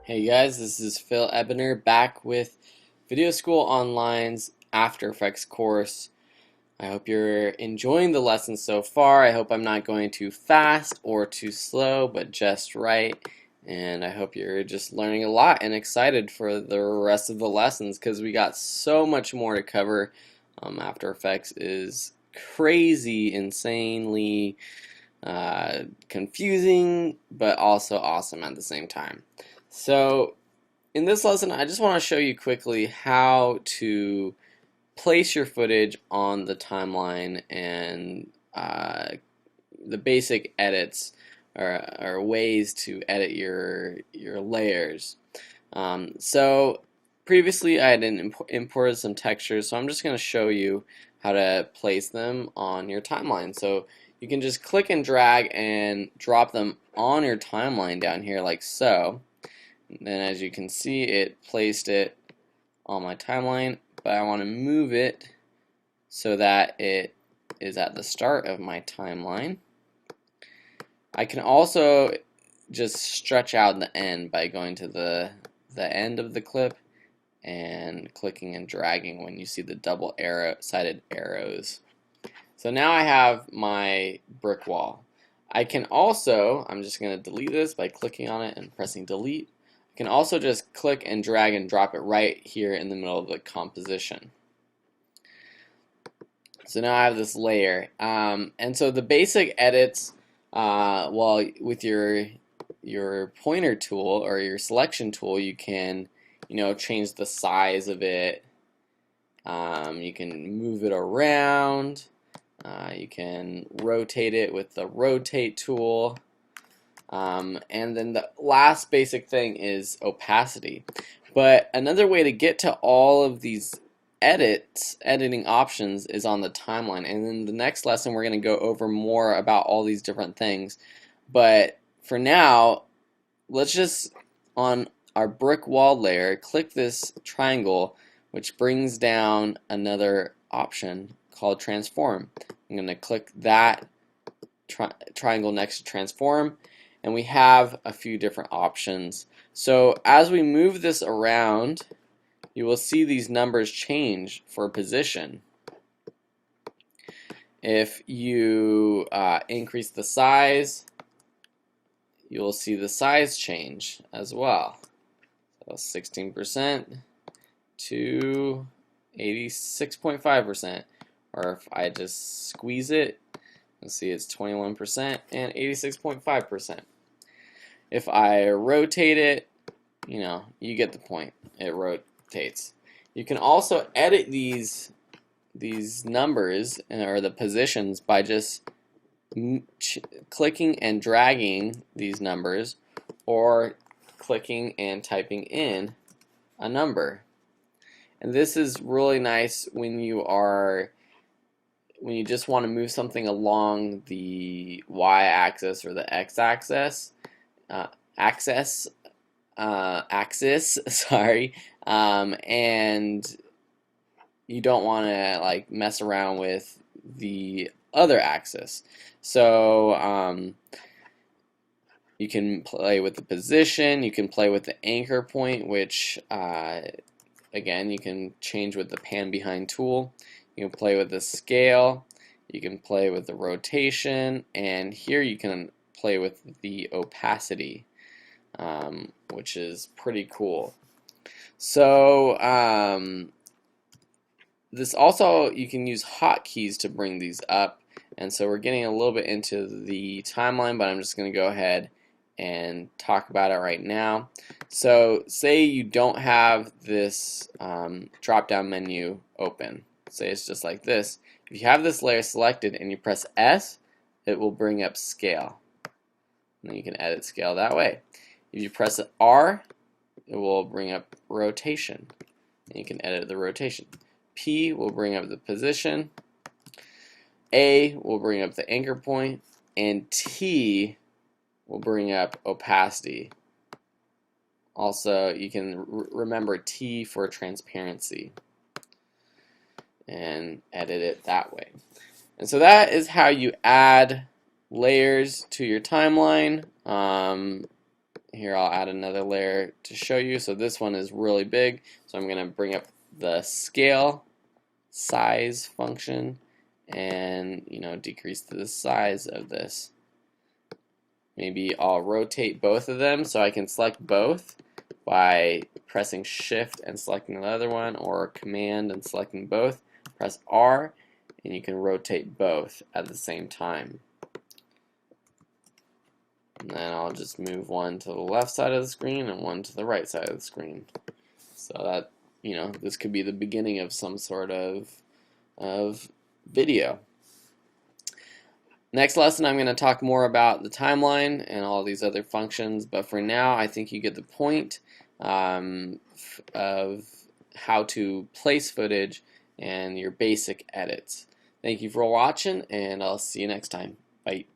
Hey guys, this is Phil Ebner back with Video School Online's After Effects course. I hope you're enjoying the lesson so far. I hope I'm not going too fast or too slow, but just right. And I hope you're just learning a lot and excited for the rest of the lessons because we got so much more to cover. After Effects is crazy, insanely confusing, but also awesome at the same time. So in this lesson, I just want to show you quickly how to place your footage on the timeline and the basic edits or ways to edit your layers. So previously I had imported some textures, so I'm just going to show you how to place them on your timeline. So you can just click and drag and drop them on your timeline down here like so. And then as you can see, it placed it on my timeline, but I want to move it so that it is at the start of my timeline. I can also just stretch out the end by going to the end of the clip and clicking and dragging when you see the double sided arrows. So now I have my brick wall. I can also, I'm just going to delete this by clicking on it and pressing delete. I can also just click and drag and drop it right here in the middle of the composition. So now I have this layer. And so the basic edits, well, with your pointer tool or your selection tool, you can, change the size of it. You can move it around. You can rotate it with the rotate tool. And then the last basic thing is opacity. But another way to get to all of these editing options is on the timeline. And in the next lesson, we're going to go over more about all these different things. But for now, let's just, on our brick wall layer, click this triangle, which brings down another option called transform. I'm going to click that triangle next to transform, and we have a few different options. So as we move this around, you will see these numbers change for position. If you increase the size, you will see the size change as well. So 16% to 86.5%. Or if I just squeeze it, you'll see it's 21% and 86.5%. If I rotate it, you get the point. It rotates. You can also edit these numbers or the positions by just clicking and dragging these numbers, or clicking and typing in a number. And this is really nice when you just want to move something along the y-axis or the x-axis, axis, sorry, and you don't want to mess around with the other axis. So you can play with the position, you can play with the anchor point, which again you can change with the pan behind tool. You can play with the scale, you can play with the rotation, and here you can play with the opacity, which is pretty cool. So this also, you can use hotkeys to bring these up, and so we're getting a little bit into the timeline, but I'm just going to go ahead and talk about it right now. So say you don't have this drop-down menu open. Say it's just like this. If you have this layer selected and you press S, it will bring up scale. And then you can edit scale that way. If you press R, it will bring up rotation. And you can edit the rotation. P will bring up the position. A will bring up the anchor point. And T will bring up opacity. Also, you can remember T for transparency and edit it that way. And so that is how you add layers to your timeline. here I'll add another layer to show you. So this one is really big, so I'm going to bring up the scale size function and decrease the size of this. Maybe I'll rotate both of them so I can select both by pressing shift and selecting the other one, or command and selecting both. Press R and you can rotate both at the same time. And then I'll just move one to the left side of the screen and one to the right side of the screen. So that, this could be the beginning of some sort of video. Next lesson, I'm going to talk more about the timeline and all these other functions, but for now, I think you get the point of how to place footage and your basic edits. Thank you for watching, and I'll see you next time. Bye.